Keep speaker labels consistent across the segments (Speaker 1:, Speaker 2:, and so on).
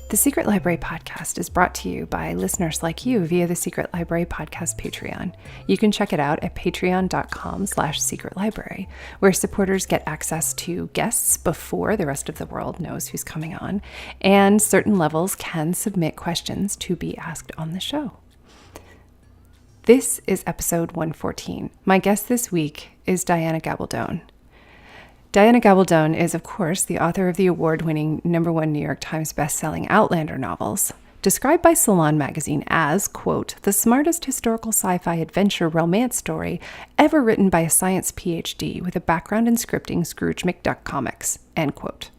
Speaker 1: The Secret Library podcast is brought to you by listeners like you via the Secret Library podcast Patreon. You can check it out at patreon.com/secretlibrary, where supporters get access to guests before the rest of the world knows who's coming on, and certain levels can submit questions to be asked on the show. This is episode 114. My guest this week is Diana Gabaldon. Diana Gabaldon is, of course, the author of the award-winning #1 New York Times bestselling Outlander novels, described by Salon magazine as, quote, the smartest historical sci-fi adventure romance story ever written by a science PhD with a background in scripting Scrooge McDuck comics, end quote.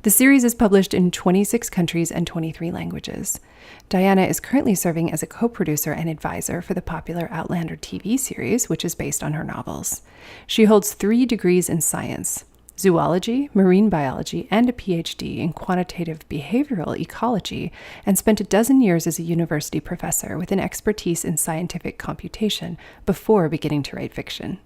Speaker 1: The series is published in 26 countries and 23 languages. Diana is currently serving as a co-producer and advisor for the popular Outlander TV series, which is based on her novels. She holds 3 degrees in science: zoology, marine biology, and a PhD in quantitative behavioral ecology, and spent a dozen years as a university professor with an expertise in scientific computation before beginning to write fiction.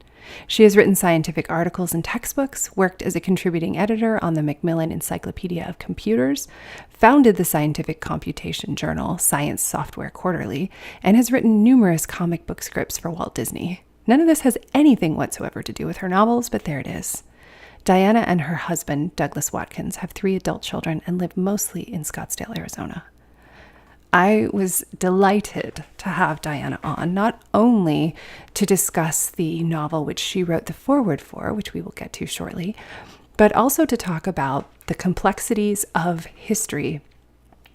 Speaker 1: She has written scientific articles and textbooks, worked as a contributing editor on the Macmillan Encyclopedia of Computers, founded the scientific computation journal Science Software Quarterly, and has written numerous comic book scripts for Walt Disney. None of this has anything whatsoever to do with her novels, but there it is. Diana and her husband, Douglas Watkins, have 3 adult children and live mostly in Scottsdale, Arizona. I was delighted to have Diana on, not only to discuss the novel which she wrote the foreword for, which we will get to shortly, but also to talk about the complexities of history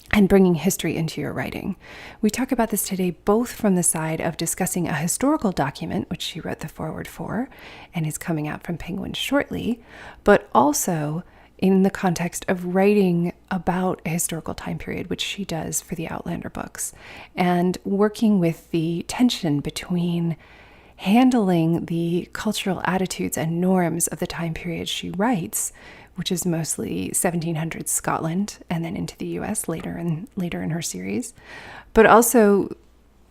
Speaker 1: and bringing history into your writing. We talk about this today both from the side of discussing a historical document, which she wrote the foreword for and is coming out from Penguin shortly, but also in the context of writing about a historical time period, which she does for the Outlander books, and working with the tension between handling the cultural attitudes and norms of the time period she writes, which is mostly 1700s Scotland and then into the US later in her series, but also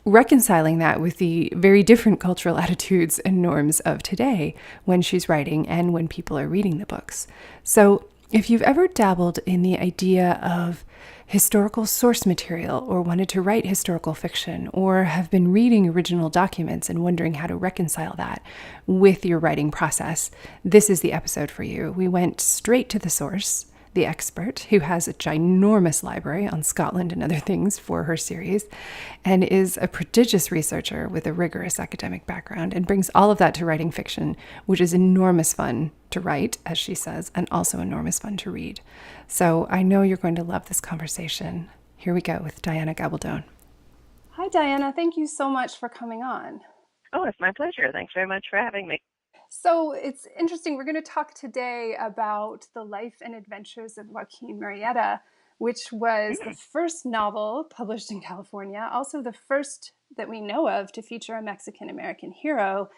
Speaker 1: reconciling that with the very different cultural attitudes and norms of today when she's writing and when people are reading the books. So if you've ever dabbled in the idea of historical source material or wanted to write historical fiction or have been reading original documents and wondering how to reconcile that with your writing process, this is the episode for you. We went straight to the source, the expert, who has a ginormous library on Scotland and other things for her series, and is a prodigious researcher with a rigorous academic background, and brings all of that to writing fiction, which is enormous fun to write, as she says, and also enormous fun to read. So I know you're going to love this conversation. Here we go with Diana Gabaldon. Hi, Diana. Thank you so much for coming on.
Speaker 2: Oh, it's my pleasure. Thanks very much for having me.
Speaker 1: So it's interesting. We're going to talk today about the life and adventures of Joaquín Murieta, which was the first novel published in California, also the first that we know of to feature a Mexican-American hero,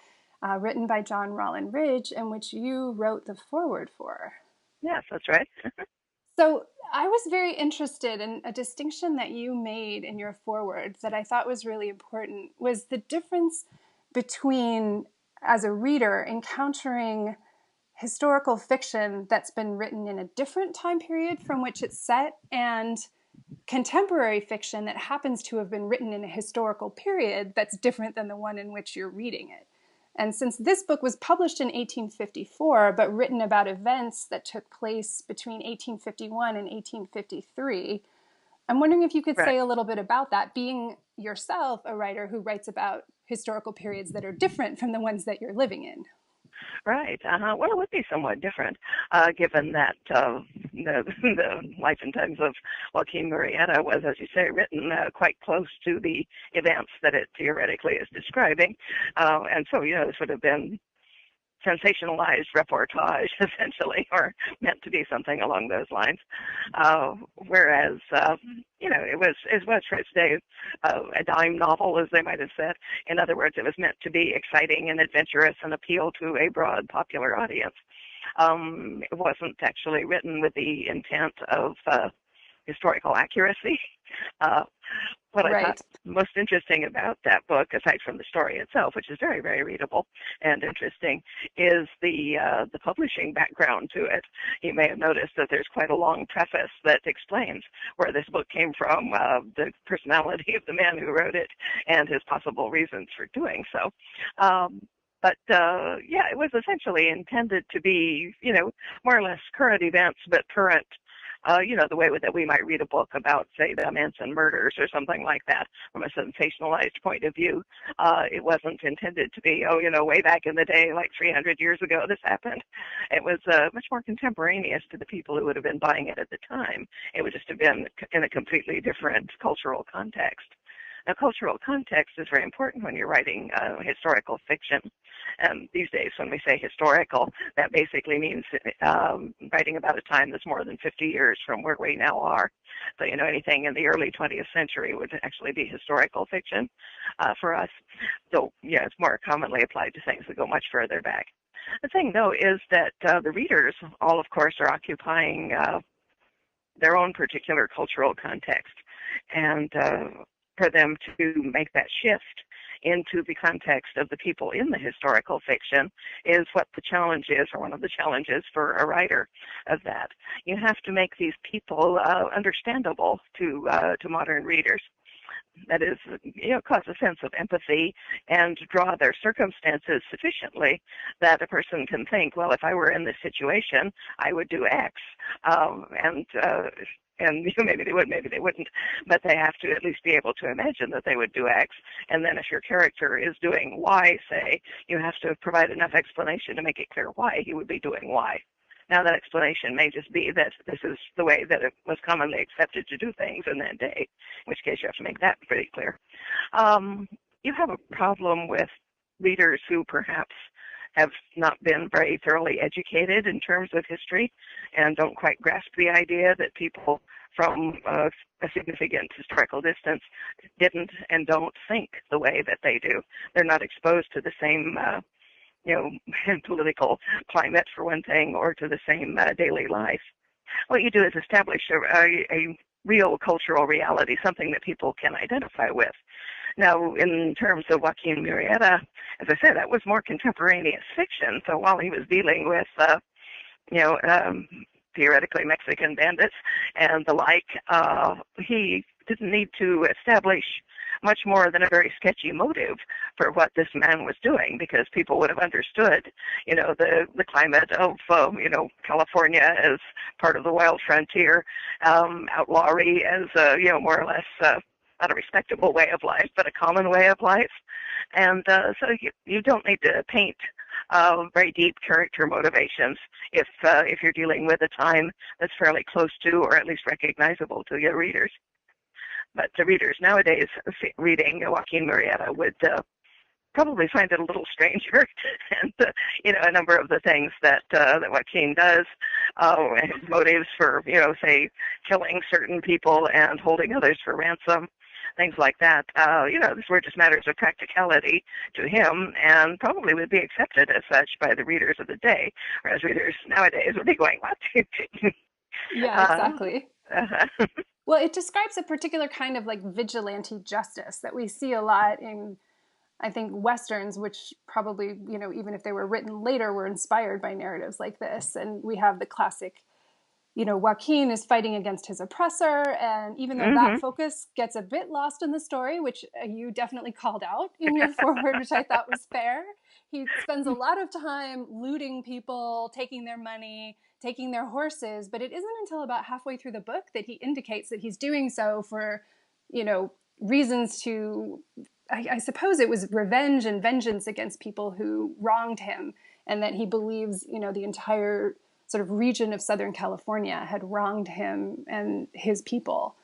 Speaker 1: written by John Rollin Ridge, and which you wrote the foreword for.
Speaker 2: Yes, that's right.
Speaker 1: So I was very interested in a distinction that you made in your foreword that I thought was really important, was the difference between, as a reader, encountering historical fiction that's been written in a different time period from which it's set, and contemporary fiction that happens to have been written in a historical period that's different than the one in which you're reading it. And since this book was published in 1854, but written about events that took place between 1851 and 1853, I'm wondering if you could say a little bit about that, being yourself a writer who writes about historical periods that are different from the ones that you're living in.
Speaker 2: Right. Well, it would be somewhat different, given that the life and times of Joaquín Murieta was, as you say, written quite close to the events that it theoretically is describing. And so, this would have been sensationalized reportage, essentially, or meant to be something along those lines. Whereas, it was for its day a dime novel, as they might have said. In other words, it was meant to be exciting and adventurous and appeal to a broad popular audience. It wasn't actually written with the intent of historical accuracy. what I thought
Speaker 3: Right.
Speaker 2: most interesting about that book, aside from the story itself, which is very, very readable and interesting, is the publishing background to it. You may have noticed that there's quite a long preface that explains where this book came from, the personality of the man who wrote it, and his possible reasons for doing so. Yeah, it was essentially intended to be, more or less current events, but current, the way that we might read a book about, say, the Manson murders or something like that from a sensationalized point of view. It wasn't intended to be, way back in the day, like 300 years ago, this happened. It was much more contemporaneous to the people who would have been buying it at the time. It would just have been in a completely different cultural context. Now, cultural context is very important when you're writing historical fiction. And these days, when we say historical, that basically means writing about a time that's more than 50 years from where we now are. So, anything in the early 20th century would actually be historical fiction for us. So, yeah, it's more commonly applied to things that go much further back. The thing, though, is that the readers all, of course, are occupying their own particular cultural context. And for them to make that shift into the context of the people in the historical fiction is what the challenge is, or one of the challenges for a writer of that. You have to make these people understandable to modern readers. That is, cause a sense of empathy and draw their circumstances sufficiently that a person can think, well, if I were in this situation, I would do X. And maybe they would, maybe they wouldn't, but they have to at least be able to imagine that they would do X. And then if your character is doing Y, say, you have to provide enough explanation to make it clear why he would be doing Y. Now, that explanation may just be that this is the way that it was commonly accepted to do things in that day, in which case you have to make that pretty clear. You have a problem with readers who perhaps have not been very thoroughly educated in terms of history and don't quite grasp the idea that people from a significant historical distance didn't and don't think the way that they do. They're not exposed to the same political climate, for one thing, or to the same daily life. What you do is establish a real cultural reality, something that people can identify with. Now, in terms of Joaquín Murieta, as I said, that was more contemporaneous fiction. So while he was dealing with, theoretically Mexican bandits and the like, he didn't need to establish much more than a very sketchy motive for what this man was doing, because people would have understood, the climate of, California as part of the wild frontier, outlawry as, more or less not a respectable way of life, but a common way of life. And so you don't need to paint very deep character motivations if you're dealing with a time that's fairly close to, or at least recognizable to, your readers. But the readers nowadays reading Joaquín Murieta would probably find it a little stranger, and a number of the things that Joaquín does, his motives for say killing certain people and holding others for ransom, things like that. These were just matters of practicality to him, and probably would be accepted as such by the readers of the day, whereas readers nowadays would be going, "What?"
Speaker 3: Yeah, exactly.
Speaker 2: Uh-huh.
Speaker 3: Well, it describes a particular kind of like vigilante justice that we see a lot in, I think, Westerns, which probably, even if they were written later, were inspired by narratives like this. And we have the classic, Joaquín is fighting against his oppressor. And even though that
Speaker 2: Mm-hmm.
Speaker 3: focus gets a bit lost in the story, which you definitely called out in your foreword, which I thought was fair, he spends a lot of time looting people, taking their money, taking their horses. But it isn't until about halfway through the book that he indicates that he's doing so for, reasons to, I suppose it was revenge and vengeance against people who wronged him, and that he believes, the entire sort of region of Southern California had wronged him and his people.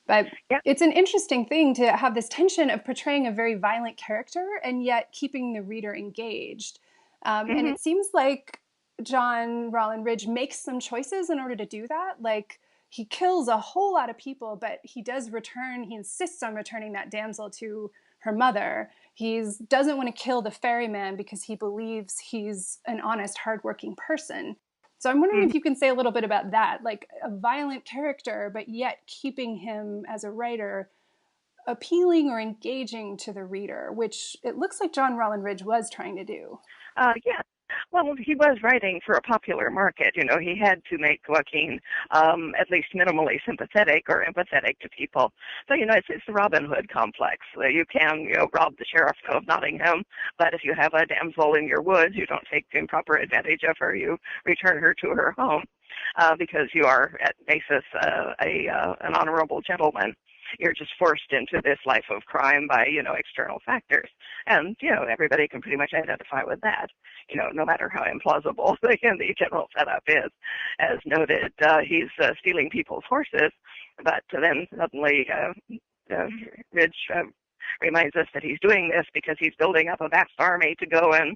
Speaker 3: But
Speaker 2: Yeah.
Speaker 3: it's an interesting thing to have this tension of portraying a very violent character and yet keeping the reader engaged. And
Speaker 2: Mm-hmm.
Speaker 3: it seems like John Rollin Ridge makes some choices in order to do that. Like, he kills a whole lot of people, but he insists on returning that damsel to her mother. He doesn't want to kill the ferryman because he believes he's an honest, hardworking person. So I'm wondering if you can say a little bit about that, like a violent character, but yet keeping him as a writer appealing or engaging to the reader, which it looks like John Rollin Ridge was trying to do.
Speaker 2: Yeah. Well, he was writing for a popular market. He had to make Joaquín at least minimally sympathetic or empathetic to people. So, it's the Robin Hood complex. You can, rob the sheriff of Nottingham, but if you have a damsel in your woods, you don't take improper advantage of her. You return her to her home because you are, at basis, an honorable gentleman. You're just forced into this life of crime by, external factors. And, everybody can pretty much identify with that, no matter how implausible the general setup is. As noted, he's stealing people's horses, but then suddenly Ridge reminds us that he's doing this because he's building up a vast army to go and,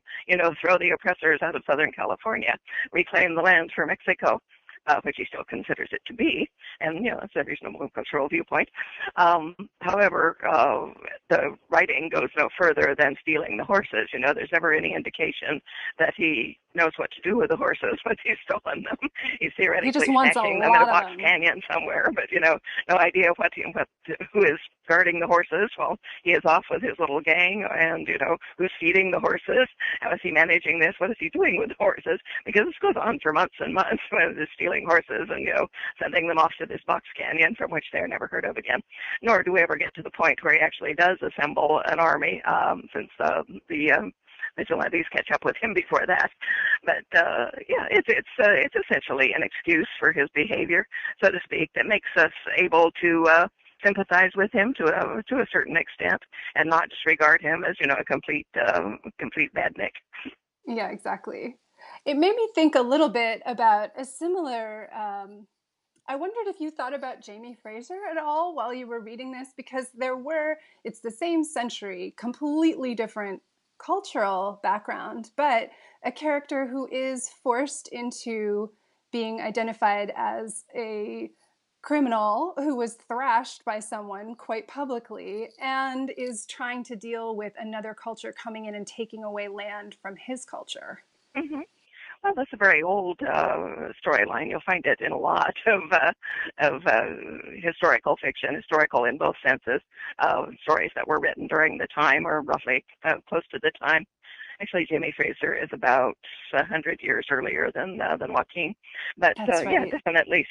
Speaker 2: throw the oppressors out of Southern California, reclaim the land for Mexico. Which he still considers it to be, and it's a reasonable cultural viewpoint. However, the writing goes no further than stealing the horses. There's never any indication that he knows what to do with the horses once he's stolen them. He's theoretically stashing them in a box canyon somewhere, but no idea who is guarding the horses while he is off with his little gang, and who's feeding the horses. How is he managing this? What is he doing with the horses? Because this goes on for months and months with this stealing horses and sending them off to this box canyon from which they're never heard of again. Nor do we ever get to the point where he actually does assemble an army, since the vigilantes catch up with him before that. But it's essentially an excuse for his behavior, so to speak, that makes us able to sympathize with him to a certain extent, and not disregard him as a complete badnik.
Speaker 3: Yeah, exactly. It made me think a little bit about a similar. I wondered if you thought about Jamie Fraser at all while you were reading this, because it's the same century, completely different cultural background, but a character who is forced into being identified as a criminal who was thrashed by someone quite publicly and is trying to deal with another culture coming in and taking away land from his culture.
Speaker 2: Mm-hmm. Well, that's a very old storyline. You'll find it in a lot of historical fiction, historical in both senses, stories that were written during the time or roughly close to the time. Actually, Jamie Fraser is about 100 years earlier than Joaquín, but right. Definitely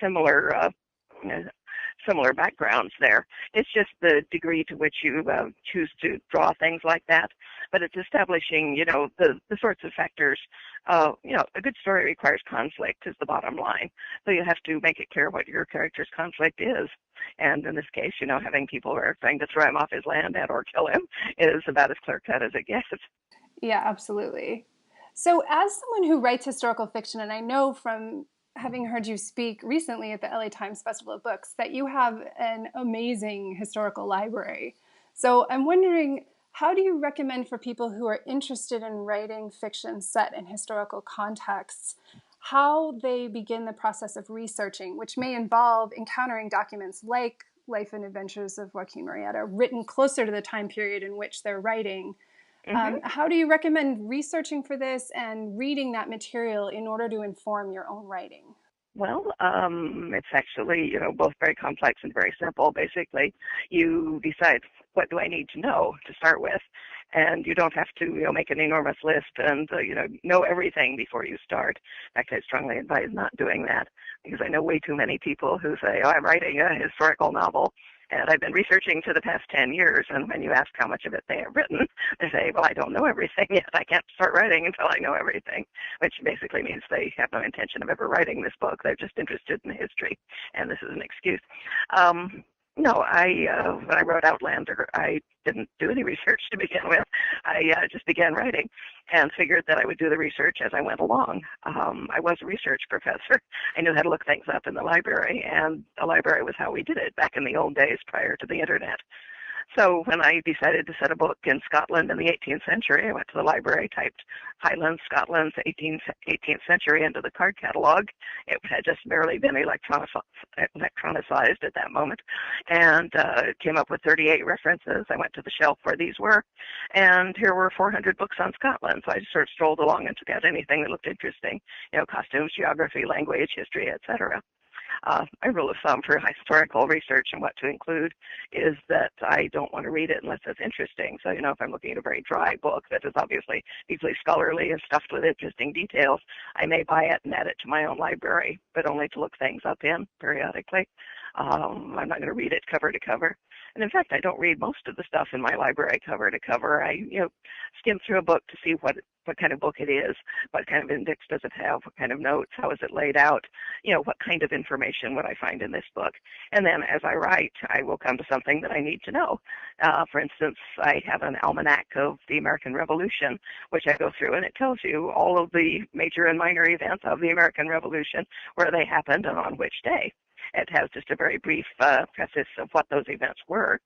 Speaker 2: similar backgrounds there. It's just the degree to which you choose to draw things like that. But it's establishing, the sorts of factors. A good story requires conflict is the bottom line. So you have to make it clear what your character's conflict is. And in this case, having people who are trying to throw him off his land and or kill him is about as clear-cut as it gets.
Speaker 3: Yeah, absolutely. So as someone who writes historical fiction, and I know from having heard you speak recently at the LA Times Festival of Books that you have an amazing historical library. So I'm wondering, how do you recommend for people who are interested in writing fiction set in historical contexts, how they begin the process of researching, which may involve encountering documents like Life and Adventures of Joaquín Murieta, written closer to the time period in which they're writing? Mm-hmm. How do you recommend researching for this and reading that material in order to inform your own writing?
Speaker 2: Well, it's actually, both very complex and very simple. Basically, you decide, what do I need to know to start with? And you don't have to, make an enormous list and, know everything before you start. In fact, I strongly advise not doing that, because I know way too many people who say, I'm writing a historical novel, and I've been researching for the past 10 years, and when you ask how much of it they have written, they say, well, I don't know everything yet. I can't start writing until I know everything, which basically means they have no intention of ever writing this book. They're just interested in the history, and this is an excuse. No, when I wrote Outlander, I didn't do any research to begin with. I just began writing and figured that I would do the research as I went along. I was a research professor. I knew how to look things up in the library, and the library was how we did it back in the old days prior to the internet. So when I decided to set a book in Scotland in the 18th century, I went to the library, typed Highlands, Scotland, 18th century into the card catalog. It had just barely been electronicized at that moment, and came up with 38 references. I went to the shelf where these were, and here were 400 books on Scotland. So I just sort of strolled along and took out anything that looked interesting, costumes, geography, language, history, etc. My rule of thumb for historical research and what to include is that I don't want to read it unless it's interesting. So, if I'm looking at a very dry book that is obviously deeply scholarly and stuffed with interesting details, I may buy it and add it to my own library, but only to look things up in periodically. I'm not going to read it cover to cover. And in fact, I don't read most of the stuff in my library cover to cover. I, skim through a book to see what kind of book it is, what kind of index does it have, what kind of notes, how is it laid out, what kind of information would I find in this book. And then as I write, I will come to something that I need to know. For instance, I have an almanac of the American Revolution, which I go through, and it tells you all of the major and minor events of the American Revolution, where they happened and on which day. It has just a very brief preface of what those events were.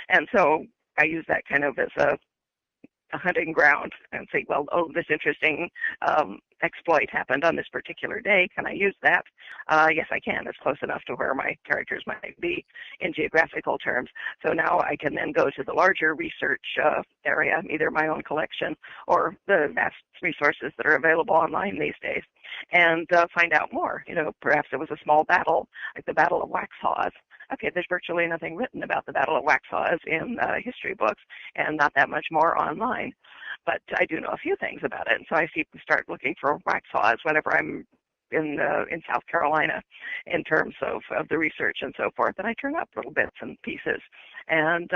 Speaker 2: And so I use that kind of as a hunting ground and say, well, this interesting exploit happened on this particular day. Can I use that? Yes, I can. It's close enough to where my characters might be in geographical terms. So now I can then go to the larger research area, either my own collection or the vast resources that are available online these days, and find out more. Perhaps it was a small battle, like the Battle of Waxhaws. Okay, there's virtually nothing written about the Battle of Waxhaws in history books, and not that much more online. But I do know a few things about it, and so I start looking for Waxhaws whenever I'm in South Carolina in terms of the research and so forth. And I turn up little bits and pieces, and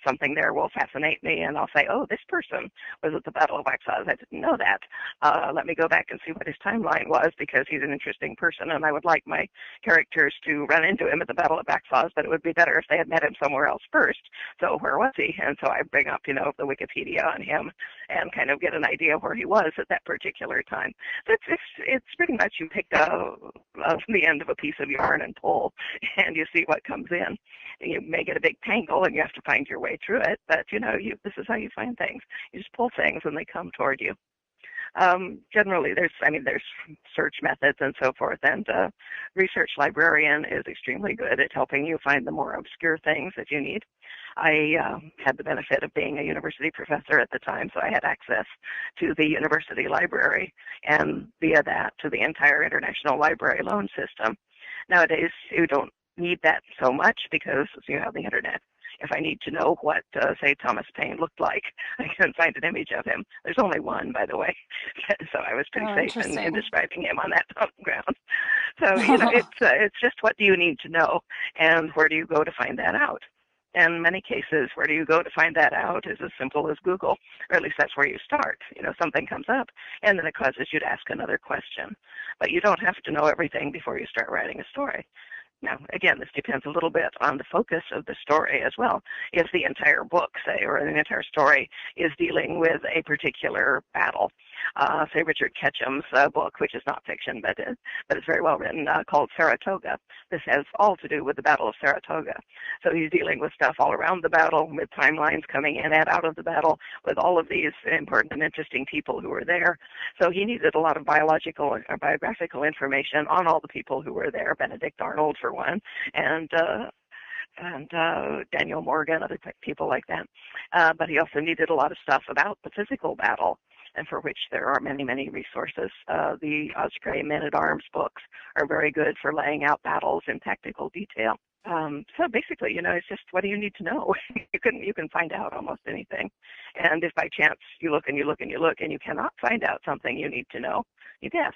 Speaker 2: something there will fascinate me, and I'll say, oh, this person was at the Battle of Waxhaws. I didn't know that. Let me go back and see what his timeline was, because he's an interesting person, and I would like my characters to run into him at the Battle of Waxhaws, but it would be better if they had met him somewhere else first. So where was he? And so I bring up, the Wikipedia on him and kind of get an idea where he was at that particular time. So it's pretty much you pick the end of a piece of yarn and pull, and you see what comes in. You may get a big tangle, and you have to find your way through it, but this is how you find things. You just pull things, and they come toward you. Generally, there's search methods and so forth, and research librarian is extremely good at helping you find the more obscure things that you need. I had the benefit of being a university professor at the time, so I had access to the university library, and via that to the entire international library loan system. Nowadays, you don't need that so much because you have the internet. If I need to know what, say, Thomas Paine looked like, I can find an image of him. There's only one, by the way, so I was pretty safe in describing him on that ground. So, it's just what do you need to know, and where do you go to find that out? In many cases, where do you go to find that out is as simple as Google, or at least that's where you start. Something comes up, and then it causes you to ask another question. But you don't have to know everything before you start writing a story. Now, again, this depends a little bit on the focus of the story as well. If the entire book, say, or the entire story is dealing with a particular battle, say Richard Ketchum's book, which is not fiction, but it's very well written, called Saratoga. This has all to do with the Battle of Saratoga. So he's dealing with stuff all around the battle, with timelines coming in and out of the battle, with all of these important and interesting people who were there. So he needed a lot of biographical information on all the people who were there, Benedict Arnold for one, and Daniel Morgan, other people like that. But he also needed a lot of stuff about the physical battle, and for which there are many, many resources. The Osprey Men-at-Arms books are very good for laying out battles in tactical detail. So basically, it's just what do you need to know? You can find out almost anything. And if by chance you look and you look and you look and you cannot find out something you need to know, you guess.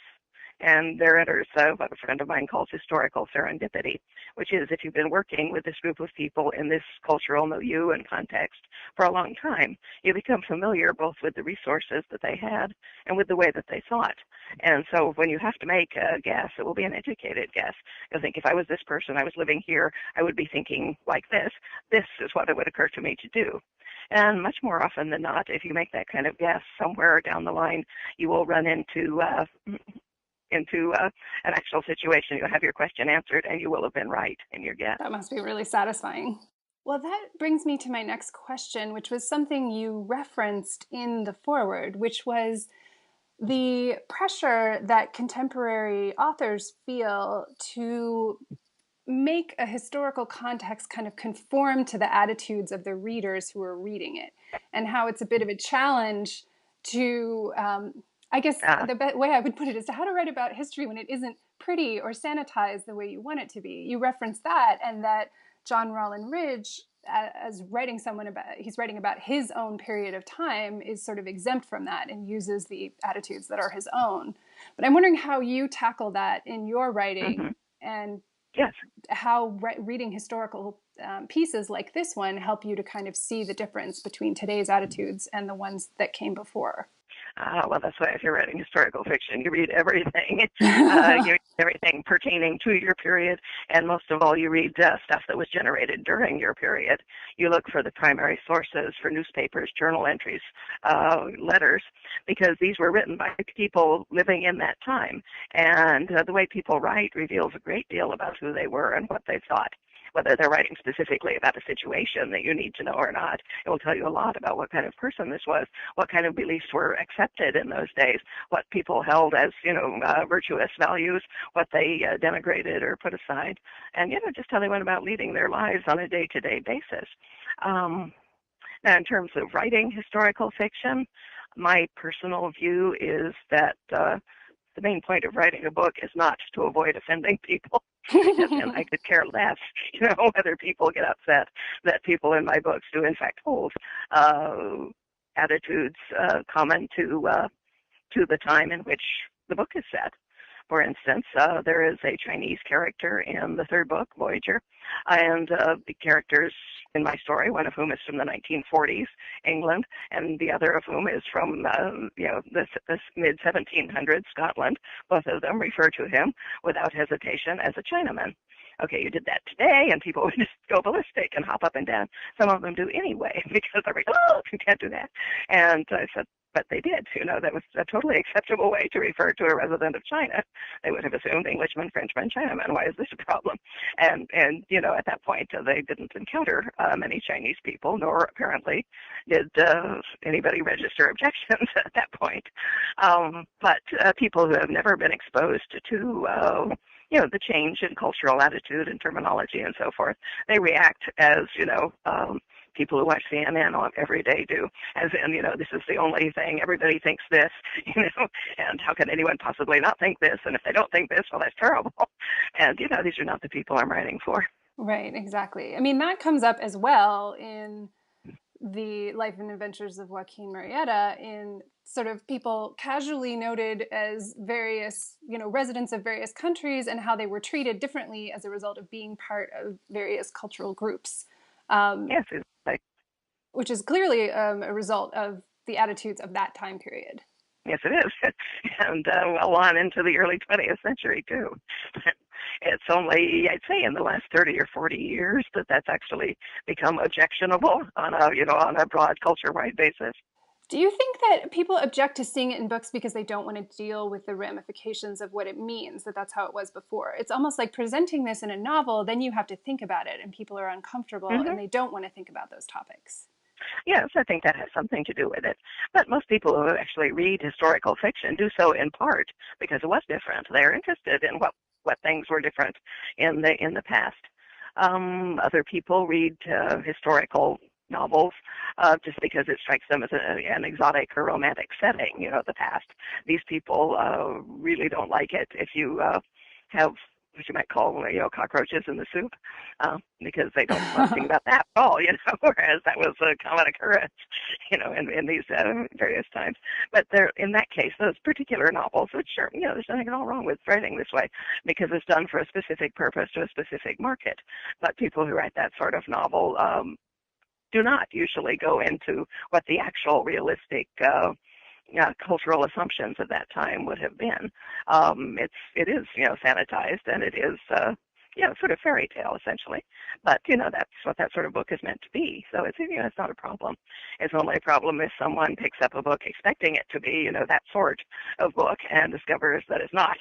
Speaker 2: And there enters what a friend of mine calls historical serendipity, which is if you've been working with this group of people in this cultural milieu and context for a long time, you become familiar both with the resources that they had and with the way that they thought. And so when you have to make a guess, it will be an educated guess. You'll think, if I was this person, I was living here, I would be thinking like this. This is what it would occur to me to do. And much more often than not, if you make that kind of guess, somewhere down the line, you will run into an actual situation. You'll have your question answered, and you will have been right in your guess.
Speaker 3: That must be really satisfying. Well, that brings me to my next question, which was something you referenced in the foreword, which was the pressure that contemporary authors feel to make a historical context kind of conform to the attitudes of the readers who are reading it, and how it's a bit of a challenge to, I guess the way I would put it is to how to write about history when it isn't pretty or sanitized the way you want it to be. You reference that, and that John Rollin Ridge, as he's writing about his own period of time, is sort of exempt from that and uses the attitudes that are his own. But I'm wondering how you tackle that in your writing, and
Speaker 2: Yes.
Speaker 3: how reading historical pieces like this one help you to kind of see the difference between today's attitudes and the ones that came before.
Speaker 2: Well, that's why if you're writing historical fiction, you read everything. You read everything pertaining to your period, and most of all, you read stuff that was generated during your period. You look for the primary sources for newspapers, journal entries, letters, because these were written by people living in that time. And the way people write reveals a great deal about who they were and what they thought. Whether they're writing specifically about a situation that you need to know or not, it will tell you a lot about what kind of person this was, what kind of beliefs were accepted in those days, what people held as, virtuous values, what they denigrated or put aside, and, just how they went about leading their lives on a day-to-day basis. Now, in terms of writing historical fiction, my personal view is that the main point of writing a book is not to avoid offending people. And I could care less, whether people get upset that people in my books do in fact hold attitudes common to the time in which the book is set. For instance, there is a Chinese character in the third book, Voyager, and the characters in my story, one of whom is from the 1940s, England, and the other of whom is from, the mid-1700s, Scotland. Both of them refer to him without hesitation as a Chinaman. Okay, you did that today, and people would just go ballistic and hop up and down. Some of them do anyway, because they're like, oh, you can't do that. And I said, but they did. That was a totally acceptable way to refer to a resident of China. They would have assumed Englishman, Frenchman, Chinaman. Why is this a problem? And at that point, they didn't encounter many Chinese people, nor apparently did anybody register objections at that point. But people who have never been exposed to the change in cultural attitude and terminology and so forth, they react as, people who watch CNN every day do, as in, this is the only thing, everybody thinks this, and how can anyone possibly not think this? And if they don't think this, well, that's terrible. And, these are not the people I'm writing for.
Speaker 3: Right, exactly. I mean, that comes up as well in the life and adventures of Joaquín Murieta, in sort of people casually noted as various, residents of various countries, and how they were treated differently as a result of being part of various cultural groups.
Speaker 2: Yes, exactly.
Speaker 3: Which is clearly a result of the attitudes of that time period.
Speaker 2: Yes, it is. And well on into the early 20th century, too. It's only, I'd say, in the last 30 or 40 years that that's actually become objectionable on a broad culture-wide basis.
Speaker 3: Do you think that people object to seeing it in books because they don't want to deal with the ramifications of what it means, that that's how it was before? It's almost like presenting this in a novel, then you have to think about it, and people are uncomfortable, and they don't want to think about those topics.
Speaker 2: Yes, I think that has something to do with it. But most people who actually read historical fiction do so in part because it was different. They're interested in what things were different in the past. Other people read historical novels just because it strikes them as an exotic or romantic setting, the past. These people really don't like it if you have what you might call, cockroaches in the soup, because they don't want to think about that at all, whereas that was a common occurrence, in these various times. But in that case, those particular novels, which sure, there's nothing at all wrong with writing this way, because it's done for a specific purpose to a specific market. But people who write that sort of novel do not usually go into what the actual realistic cultural assumptions of that time would have been. It is sanitized, and it is sort of fairy tale essentially. But that's what that sort of book is meant to be. So it's not a problem. It's only a problem if someone picks up a book expecting it to be that sort of book and discovers that it's not.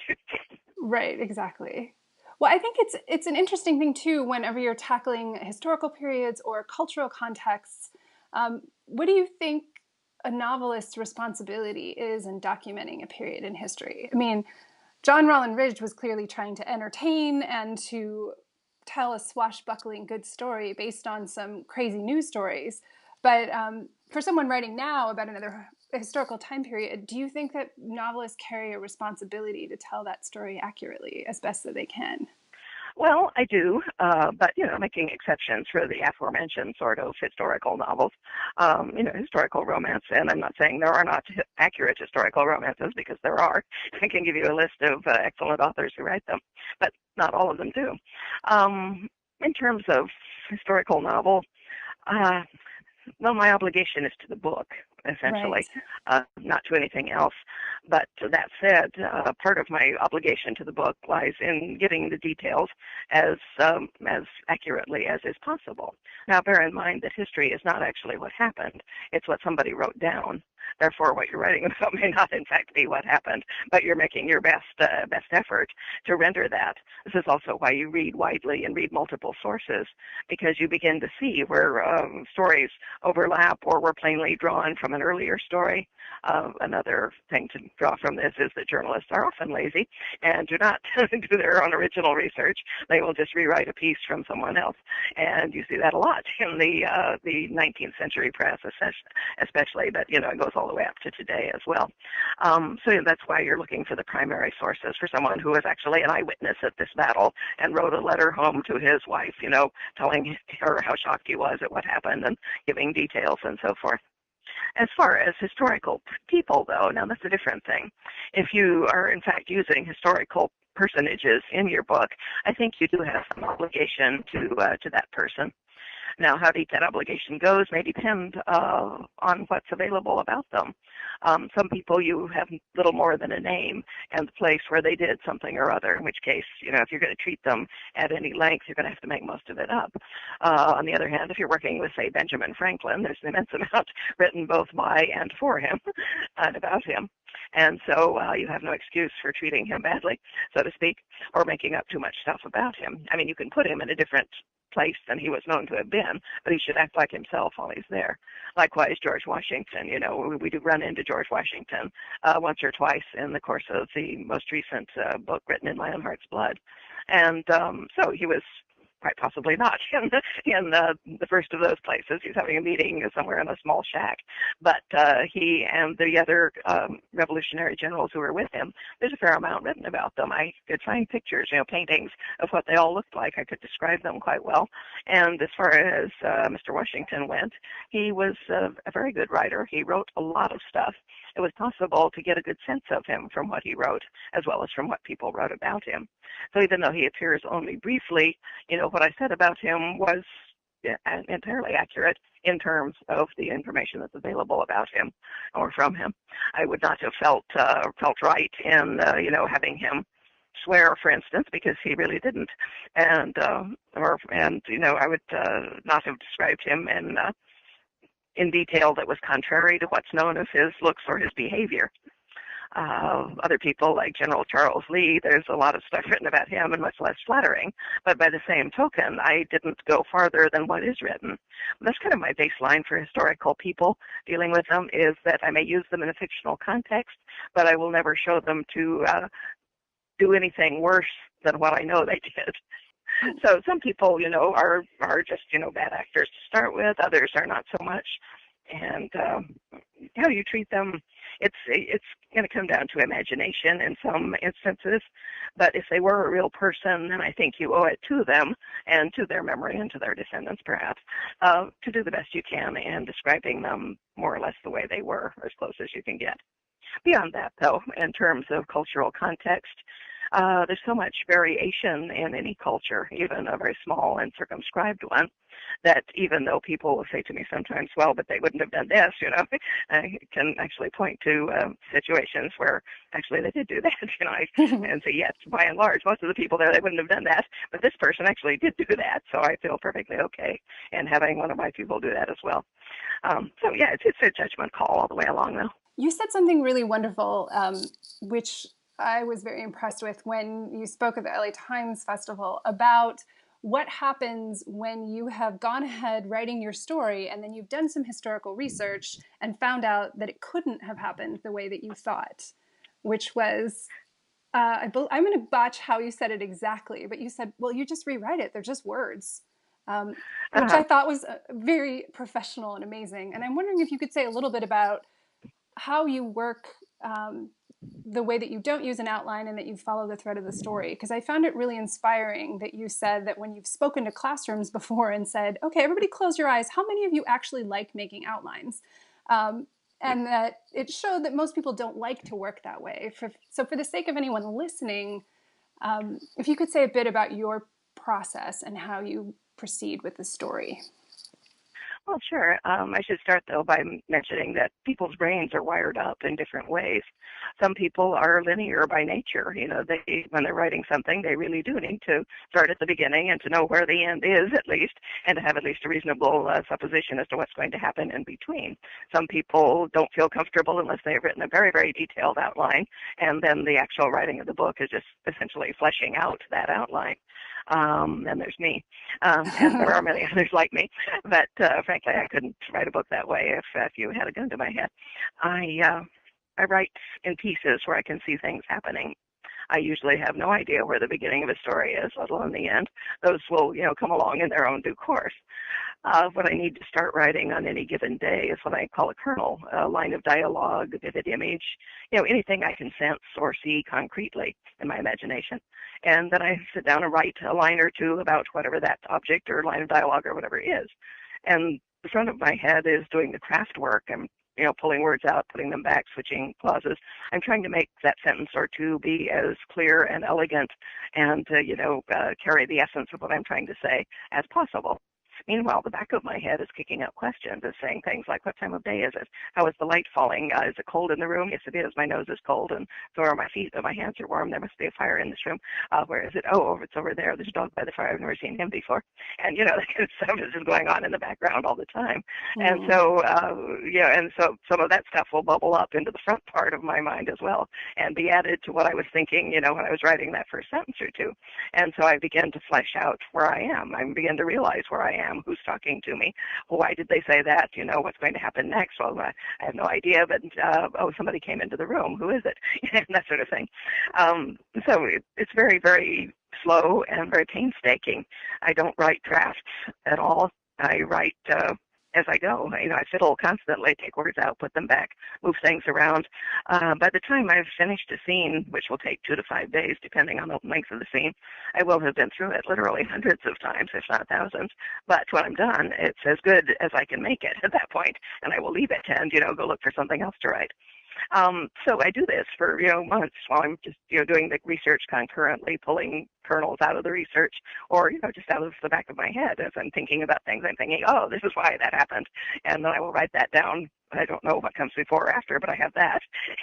Speaker 3: Right, exactly. Well, I think it's an interesting thing too, whenever you're tackling historical periods or cultural contexts. What do you think a novelist's responsibility is in documenting a period in history? I mean, John Rollin Ridge was clearly trying to entertain and to tell a swashbuckling good story based on some crazy news stories. But for someone writing now about another historical time period, do you think that novelists carry a responsibility to tell that story accurately as best that they can?
Speaker 2: Well, I do, but making exceptions for the aforementioned sort of historical novels, historical romance. And I'm not saying there are not accurate historical romances, because there are. I can give you a list of excellent authors who write them, but not all of them do. In terms of historical novel, well, my obligation is to the book, essentially,
Speaker 3: Right.
Speaker 2: not to anything else. But that said, part of my obligation to the book lies in getting the details as accurately as is possible. Now, bear in mind that history is not actually what happened; it's what somebody wrote down. Therefore, what you're writing about may not, in fact, be what happened, but you're making your best effort to render that. This is also why you read widely and read multiple sources, because you begin to see where stories overlap or were plainly drawn from an earlier story. Another thing to draw from this is that journalists are often lazy and do not do their own original research. They will just rewrite a piece from someone else, and you see that a lot in the 19th century press, especially. But it goes all the way up to today as well. So that's why you're looking for the primary sources, for someone who was actually an eyewitness at this battle and wrote a letter home to his wife, telling her how shocked he was at what happened and giving details and so forth. As far as historical people, though, now that's a different thing. If you are, in fact, using historical personages in your book, I think you do have some obligation to that person. Now, how deep that obligation goes may depend on what's available about them. Some people, you have little more than a name and the place where they did something or other, in which case, if you're going to treat them at any length, you're going to have to make most of it up. On the other hand, if you're working with, say, Benjamin Franklin, there's an immense amount written both by and for him and about him. And so you have no excuse for treating him badly, so to speak, or making up too much stuff about him. I mean, you can put him in a different place than he was known to have been, but he should act like himself while he's there. Likewise, George Washington, we do run into George Washington once or twice in the course of the most recent book written in My Own Heart's Blood. And so he was quite possibly not in the first of those places. He's having a meeting somewhere in a small shack. But he and the other revolutionary generals who were with him, there's a fair amount written about them. I could find pictures, paintings of what they all looked like. I could describe them quite well. And as far as Mr. Washington went, he was a very good writer. He wrote a lot of stuff. It was possible to get a good sense of him from what he wrote, as well as from what people wrote about him. So even though he appears only briefly, what I said about him was entirely accurate in terms of the information that's available about him or from him. I would not have felt right in having him swear, for instance, because he really didn't, and I would not have described him in detail that was contrary to what's known as his looks or his behavior. Other people like General Charles Lee, there's a lot of stuff written about him and much less flattering, but by the same token, I didn't go farther than what is written. That's kind of my baseline for historical people. Dealing with them is that I may use them in a fictional context, but I will never show them to do anything worse than what I know they did. So some people, are just, bad actors to start with. Others are not so much. And how you treat them, it's going to come down to imagination in some instances. But if they were a real person, then I think you owe it to them and to their memory and to their descendants, perhaps, to do the best you can in describing them more or less the way they were, or as close as you can get. Beyond that, though, in terms of cultural context, there's so much variation in any culture, even a very small and circumscribed one, that even though people will say to me sometimes, well, but they wouldn't have done this, I can actually point to situations where actually they did do that, and say, yes, by and large, most of the people there, they wouldn't have done that, but this person actually did do that, so I feel perfectly okay in having one of my people do that as well. So, yeah, it's a judgment call all the way along, though.
Speaker 3: You said something really wonderful, which I was very impressed with when you spoke at the LA Times Festival about what happens when you have gone ahead writing your story and then you've done some historical research and found out that it couldn't have happened the way that you thought, which was, I'm going to botch how you said it exactly, but you said, well, you just rewrite it. They're just words, which I thought was very professional and amazing. And I'm wondering if you could say a little bit about how you work, the way that you don't use an outline and that you follow the thread of the story. Because I found it really inspiring that you said that when you've spoken to classrooms before and said, okay, everybody close your eyes, how many of you actually like making outlines? And that it showed that most people don't like to work that way. So for the sake of anyone listening, if you could say a bit about your process and how you proceed with the story.
Speaker 2: Well, sure. I should start, though, by mentioning that people's brains are wired up in different ways. Some people are linear by nature. When they're writing something, they really do need to start at the beginning and to know where the end is, at least, and to have at least a reasonable supposition as to what's going to happen in between. Some people don't feel comfortable unless they've written a very, very detailed outline, and then the actual writing of the book is just essentially fleshing out that outline. And there's me, and there are many others like me, but frankly, I couldn't write a book that way if you had a gun to my head. I write in pieces where I can see things happening. I usually have no idea where the beginning of a story is, let alone the end. Those will, come along in their own due course. What I need to start writing on any given day is what I call a kernel, a line of dialogue, a vivid image, anything I can sense or see concretely in my imagination. And then I sit down and write a line or two about whatever that object or line of dialogue or whatever is. And the front of my head is doing the craft work. I'm pulling words out, putting them back, switching clauses. I'm trying to make that sentence or two be as clear and elegant and, carry the essence of what I'm trying to say as possible. Meanwhile, the back of my head is kicking up questions, is saying things like, what time of day is it? How is the light falling? Is it cold in the room? Yes, it is. My nose is cold, and so are my feet, but my hands are warm. There must be a fire in this room. Where is it? Oh, it's over there. There's a dog by the fire. I've never seen him before. And, that kind of stuff is just going on in the background all the time. And so, and so some of that stuff will bubble up into the front part of my mind as well and be added to what I was thinking, when I was writing that first sentence or two. And so I begin to flesh out where I am. I begin to realize where I am. Who's talking to me? Why did they say that? What's going to happen next? Well, I have no idea, but somebody came into the room. Who is it? That sort of thing. So it's very, very slow and very painstaking. I don't write drafts at all. I write as I go. I fiddle constantly, take words out, put them back, move things around. By the time I've finished a scene, which will take 2 to 5 days, depending on the length of the scene, I will have been through it literally hundreds of times, if not thousands. But when I'm done, it's as good as I can make it at that point, and I will leave it and, go look for something else to write. So I do this for, months while I'm just, doing the research concurrently, pulling kernels out of the research or, just out of the back of my head as I'm thinking about things. I'm thinking, oh, this is why that happened. And then I will write that down. I don't know what comes before or after, but I have that.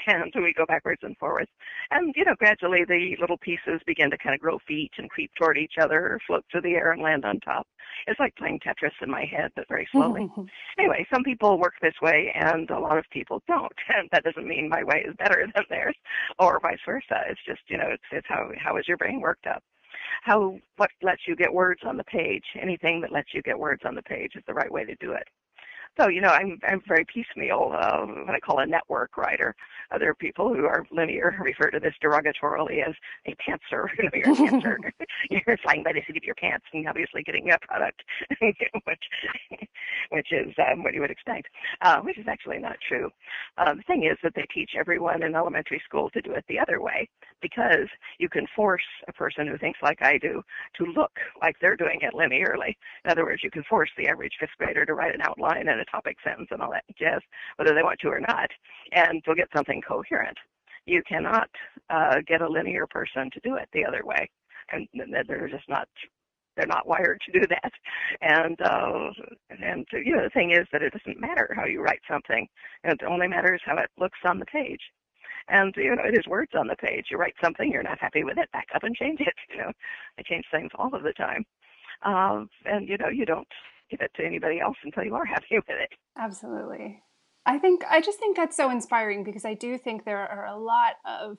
Speaker 2: And so we go backwards and forwards. And, gradually the little pieces begin to kind of grow feet and creep toward each other, float through the air and land on top. It's like playing Tetris in my head, but very slowly. Anyway, some people work this way and a lot of people don't. And that doesn't mean my way is better than theirs or vice versa. It's just, it's how is your brain worked up? What lets you get words on the page? Anything that lets you get words on the page is the right way to do it. So, I'm very piecemeal, what I call a network writer. Other people who are linear refer to this derogatorily as a pantser. You're a pantser. You're flying by the seat of your pants and obviously getting a product, which is what you would expect, which is actually not true. The thing is that they teach everyone in elementary school to do it the other way because you can force a person who thinks like I do to look like they're doing it linearly. In other words, you can force the average fifth grader to write an outline and a topic sentence and all that jazz, whether they want to or not, and they'll get something coherent. You cannot get a linear person to do it the other way, and they're just not. They're not wired to do that, and the thing is that it doesn't matter how you write something; it only matters how it looks on the page. And it is words on the page. You write something, you're not happy with it, back up and change it. I change things all of the time, and you don't give it to anybody else until you are happy with it.
Speaker 3: Absolutely. I just think that's so inspiring because I do think there are a lot of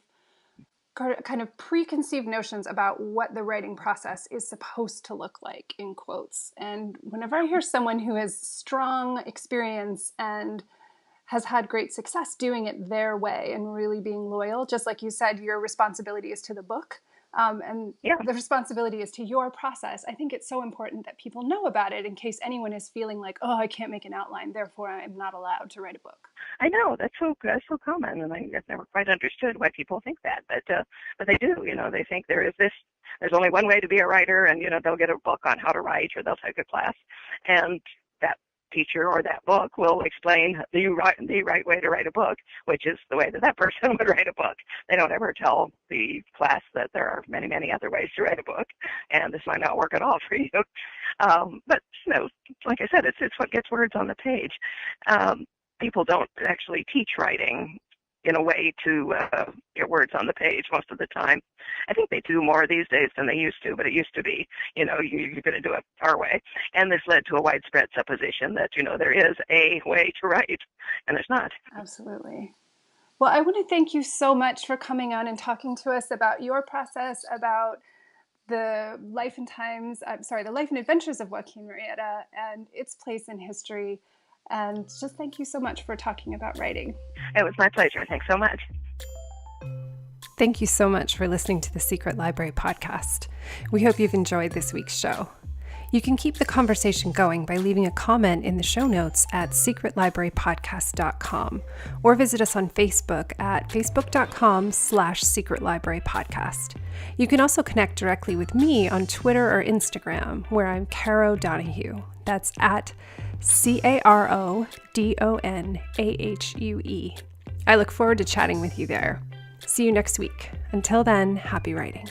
Speaker 3: kind of preconceived notions about what the writing process is supposed to look like, in quotes. And whenever I hear someone who has strong experience and has had great success doing it their way and really being loyal, just like you said, your responsibility is to the book. And the responsibility is to your process. I think it's so important that people know about it in case anyone is feeling like, oh, I can't make an outline, therefore I'm not allowed to write a book.
Speaker 2: I know, that's so common, and I've never quite understood why people think that, but they do. They think there's only one way to be a writer, and they'll get a book on how to write, or they'll take a class, and that teacher or that book will explain the right way to write a book, which is the way that person would write a book. They don't ever tell the class that there are many, many other ways to write a book, and this might not work at all for you. But like I said, it's what gets words on the page. People don't actually teach writing in a way to get words on the page most of the time. I think they do more these days than they used to, but it used to be, you're going to do it our way. And this led to a widespread supposition that, there is a way to write, and there's not. Absolutely.
Speaker 3: Well, I want to thank you so much for coming on and talking to us about your process, about the life and adventures of Joaquín Murieta and its place in history. And just thank you so much for talking about writing.
Speaker 2: It was my pleasure. Thanks so much.
Speaker 1: Thank you so much for listening to the Secret Library podcast. We hope you've enjoyed this week's show. You can keep the conversation going by leaving a comment in the show notes at secretlibrarypodcast.com or visit us on Facebook at facebook.com/secretlibrarypodcast. You can also connect directly with me on Twitter or Instagram, where I'm Caro Donahue. That's at CaroDonahue. I look forward to chatting with you there. See you next week. Until then, happy writing.